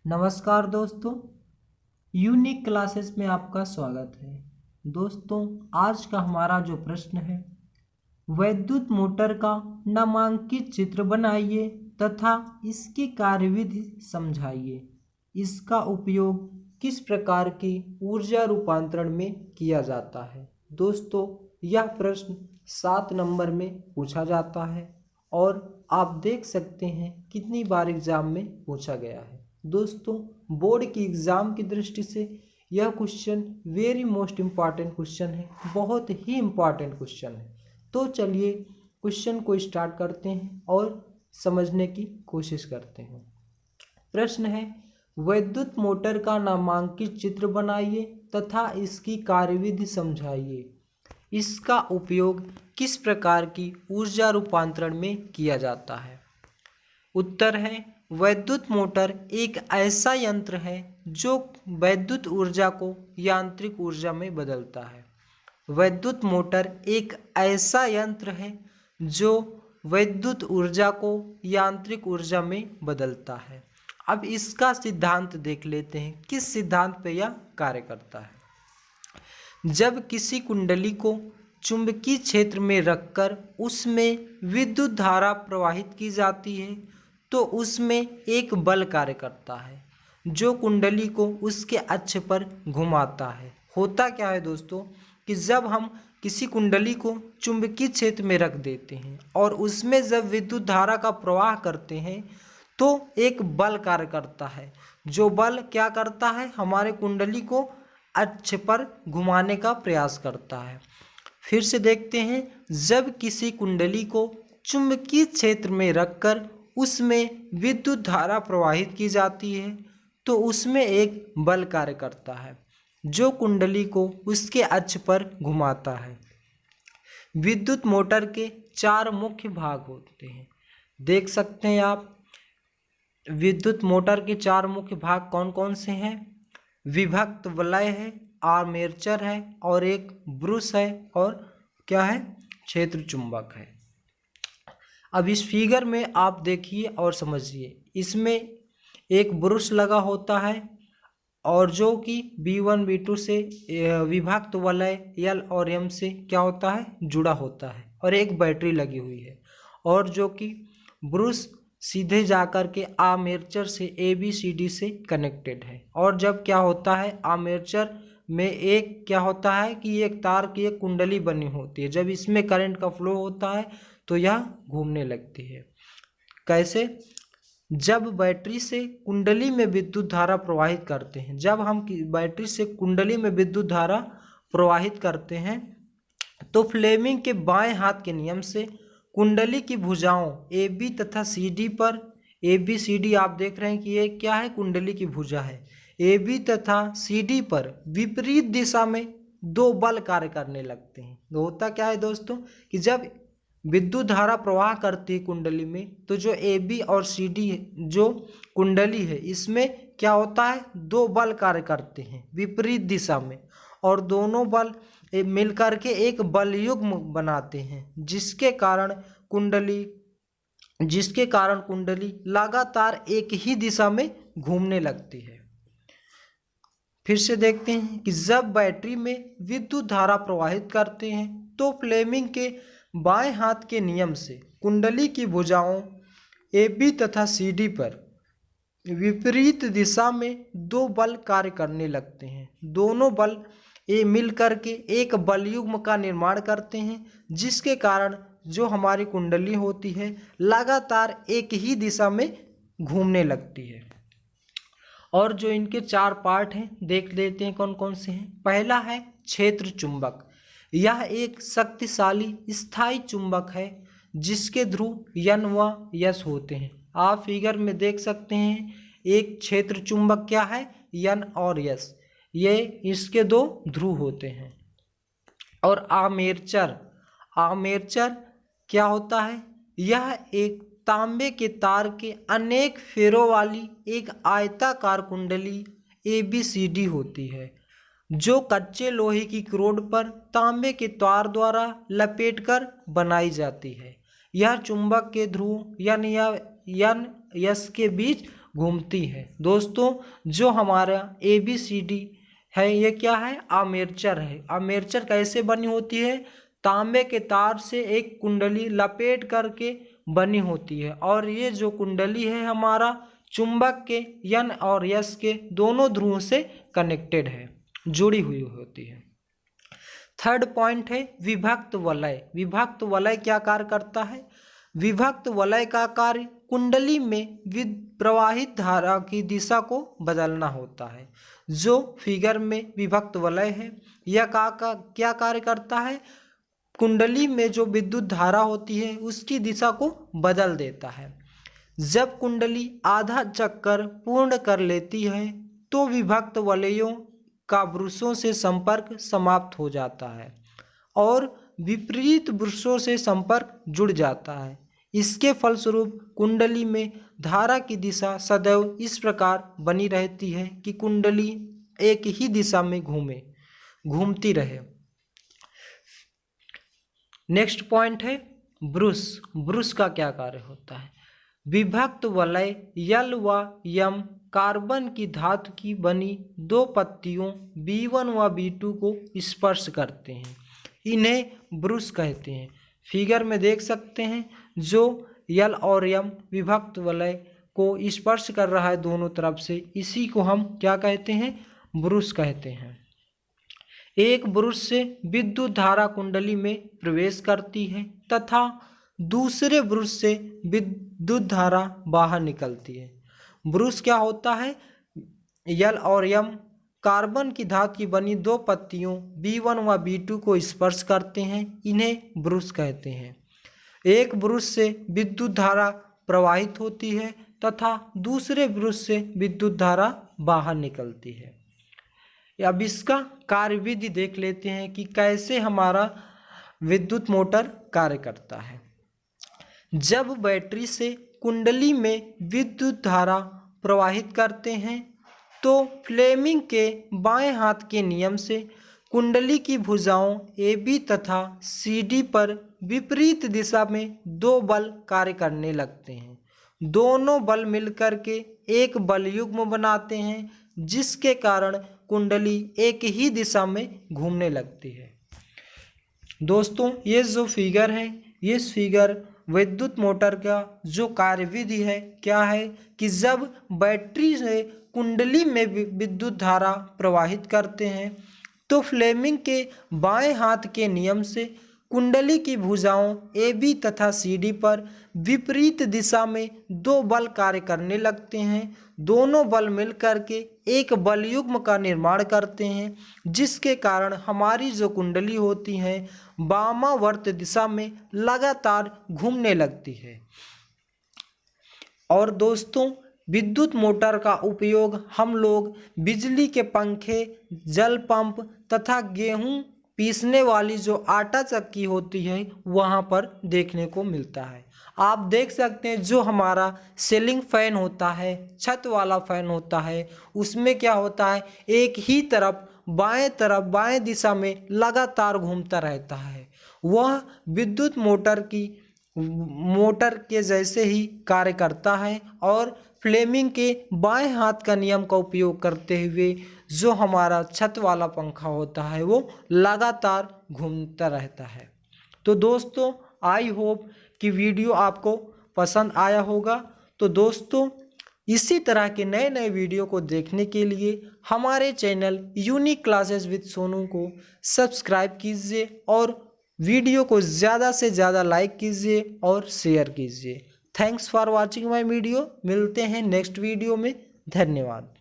नमस्कार दोस्तों, unique classes में आपका स्वागत है। दोस्तों, आज का हमारा जो प्रश्न है, वैद्युत मोटर का नामांकित चित्र बनाइए तथा इसकी कार्यविधि समझाइए। इसका उपयोग किस प्रकार की ऊर्जा रूपांतरण में किया जाता है। दोस्तों, यह प्रश्न 7 नंबर में पूछा जाता है और आप देख सकते हैं कितनी बार एग्जाम में पूछा गया है। दोस्तों, बोर्ड की एग्ज़ाम की दृष्टि से यह question very most important question है, बहुत ही इम्पॉर्टेंट क्वेश्चन है। तो चलिए क्वेश्चन को स्टार्ट करते हैं और समझने की कोशिश करते हैं। प्रश्न है, वैद्युत मोटर का नामांकित चित्र बनाइए तथा इसकी कार्यविधि समझाइए। इसका उपयोग किस प्रकार की ऊर्जा रूपांतरण में किया जाता है। उत्तर है, वैद्युत मोटर एक ऐसा यंत्र है जो वैद्युत ऊर्जा को यांत्रिक ऊर्जा में बदलता है। वैद्युत मोटर एक ऐसा यंत्र है जो वैद्युत ऊर्जा को यांत्रिक ऊर्जा में बदलता है। अब इसका सिद्धांत देख लेते हैं, किस सिद्धांत पे यह कार्य करता है। जब किसी कुंडली को चुंबकीय क्षेत्र में रखकर उसमें विद्युत धारा प्रवाहित की जाती है तो उसमें एक बल कार्य करता है जो कुंडली को उसके अक्ष पर घुमाता है। होता क्या है दोस्तों कि जब हम किसी कुंडली को चुंबकीय क्षेत्र में रख देते हैं और उसमें जब विद्युत धारा का प्रवाह करते हैं तो एक बल कार्य करता है। जो बल क्या करता है, हमारे कुंडली को अक्ष पर घुमाने का प्रयास करता है। फिर से देखते हैं, जब किसी कुंडली को चुंबकीय क्षेत्र में रखकर उसमें विद्युत धारा प्रवाहित की जाती है तो उसमें एक बल कार्य करता है जो कुंडली को उसके अक्ष पर घुमाता है। विद्युत मोटर के 4 मुख्य भाग होते हैं। देख सकते हैं आप, विद्युत मोटर के 4 मुख्य भाग कौन कौन से हैं। विभक्त वलय है, आर्मेचर है और एक ब्रश है और क्या है, क्षेत्र चुंबक है। अब इस फिगर में आप देखिए और समझिए, इसमें एक ब्रश लगा होता है और जो कि B1 B2 से विभक्त वलय L और M से क्या होता है, जुड़ा होता है और एक बैटरी लगी हुई है और जो कि ब्रश सीधे जाकर के आर्मेचर से ABCD से कनेक्टेड है। और जब क्या होता है, आर्मेचर में एक क्या होता है कि एक तार की एक कुंडली बनी होती है। जब इसमें करंट का फ्लो होता है तो यह घूमने लगती है। कैसे, जब बैटरी से कुंडली में विद्युत धारा प्रवाहित करते हैं, जब हम बैटरी से कुंडली में विद्युत धारा प्रवाहित करते हैं तो फ्लेमिंग के बाएं हाथ के नियम से कुंडली की भुजाओं AB तथा CD पर, ABCD आप देख रहे हैं कि ये क्या है, कुंडली की भुजा है। AB तथा CD पर विपरीत दिशा में 2 बल कार्य करने लगते हैं। तो होता क्या है दोस्तों कि जब विद्युत धारा प्रवाह करती है कुंडली में तो जो AB और CD जो कुंडली है इसमें क्या होता है, 2 बल कार्य करते हैं विपरीत दिशा में और दोनों बल मिलकर के एक बलयुग्म बनाते हैं जिसके कारण कुंडली लगातार एक ही दिशा में घूमने लगती है। फिर से देखते हैं कि जब बैटरी में विद्युत धारा प्रवाहित करते हैं तो फ्लेमिंग के बाएं हाथ के नियम से कुंडली की भुजाओं AB तथा CD पर विपरीत दिशा में 2 बल कार्य करने लगते हैं। दोनों बल मिलकर के एक बलयुग्म का निर्माण करते हैं जिसके कारण जो हमारी कुंडली होती है लगातार एक ही दिशा में घूमने लगती है। और जो इनके 4 पार्ट हैं देख लेते हैं कौन कौन से हैं। पहला है क्षेत्र चुंबक। यह एक शक्तिशाली स्थायी चुंबक है जिसके ध्रुव N व S होते हैं। आप फिगर में देख सकते हैं, एक क्षेत्र चुंबक क्या है, N और S, ये इसके 2 ध्रुव होते हैं। और आर्मेचर क्या होता है, यह एक तांबे के तार के अनेक फेरों वाली एक आयताकार कुंडली ABCD होती है जो कच्चे लोहे की रोड पर तांबे के तार द्वारा लपेटकर बनाई जाती है। यह चुंबक के ध्रुव N या S के बीच घूमती है। दोस्तों जो हमारा ABCD है ये क्या है, आर्मेचर है। आर्मेचर कैसे बनी होती है, तांबे के तार से एक कुंडली लपेट करके बनी होती है और ये जो कुंडली है हमारा चुंबक के N और S के दोनों ध्रुवों से कनेक्टेड है, जुड़ी हुई होती है। थर्ड पॉइंट है विभक्त वलय। विभक्त वलय क्या कार्य करता है, विभक्त वलय का कार्य कुंडली में प्रवाहित धारा की दिशा को बदलना होता है। जो फिगर में विभक्त वलय है यह क्या कार्य करता है, कुंडली में जो विद्युत धारा होती है उसकी दिशा को बदल देता है। जब कुंडली आधा चक्कर पूर्ण कर लेती है तो विभक्त वलयों का वृषों से संपर्क समाप्त हो जाता है और विपरीत वृषों से संपर्क जुड़ जाता है। इसके फलस्वरूप कुंडली में धारा की दिशा सदैव इस प्रकार बनी रहती है कि कुंडली एक ही दिशा में घूमती रहे। नेक्स्ट पॉइंट है ब्रुश। ब्रुश का क्या कार्य होता है, विभक्त वलय L व M कार्बन की धातु की बनी दो पत्तियों B1 व B2 को स्पर्श करते हैं, इन्हें ब्रुश कहते हैं। फिगर में देख सकते हैं जो L और M विभक्त वलय को स्पर्श कर रहा है दोनों तरफ से, इसी को हम क्या कहते हैं, ब्रुश कहते हैं। एक ब्रुश से विद्युत धारा कुंडली में प्रवेश करती है तथा दूसरे ब्रुश से विद्युत धारा बाहर निकलती है। ब्रुश क्या होता है, L और M कार्बन की धातु की बनी दो पत्तियों B1 व B2 को स्पर्श करते हैं, इन्हें ब्रुश कहते हैं। एक ब्रुश से विद्युत धारा प्रवाहित होती है तथा दूसरे ब्रुश से विद्युत धारा बाहर निकलती है। अब इसका कार्यविधि देख लेते हैं कि कैसे हमारा विद्युत मोटर कार्य करता है। जब बैटरी से कुंडली में विद्युत धारा प्रवाहित करते हैं तो फ्लेमिंग के बाएं हाथ के नियम से कुंडली की भुजाओं AB तथा CD पर विपरीत दिशा में दो बल कार्य करने लगते हैं। दोनों बल मिलकर के एक बल युग्म बनाते हैं जिसके कारण कुंडली एक ही दिशा में घूमने लगती है। दोस्तों ये जो फिगर है, ये फिगर विद्युत मोटर का जो कार्यविधि है क्या है कि जब बैटरी से कुंडली में विद्युत धारा प्रवाहित करते हैं तो फ्लेमिंग के बाएं हाथ के नियम से कुंडली की भुजाओं AB तथा CD पर विपरीत दिशा में दो बल कार्य करने लगते हैं। दोनों बल मिलकर के एक बल युग्म का निर्माण करते हैं जिसके कारण हमारी जो कुंडली होती है वामावर्त दिशा में लगातार घूमने लगती है। और दोस्तों विद्युत मोटर का उपयोग हम लोग बिजली के पंखे, जल पंप तथा गेहूं पीसने वाली जो आटा चक्की होती है वहाँ पर देखने को मिलता है। आप देख सकते हैं जो हमारा सीलिंग फैन होता है, छत वाला फैन होता है, उसमें क्या होता है एक ही तरफ बाएं दिशा में लगातार घूमता रहता है। वह विद्युत मोटर के जैसे ही कार्य करता है और फ्लेमिंग के बाएं हाथ का नियम का उपयोग करते हुए जो हमारा छत वाला पंखा होता है वो लगातार घूमता रहता है। तो दोस्तों आई होप कि वीडियो आपको पसंद आया होगा। तो दोस्तों इसी तरह के नए नए वीडियो को देखने के लिए हमारे channel unique classes with Sonu को सब्सक्राइब कीजिए और वीडियो को ज़्यादा से ज़्यादा लाइक कीजिए और शेयर कीजिए। Thanks for watching my video. मिलते हैं नेक्स्ट वीडियो में। धन्यवाद।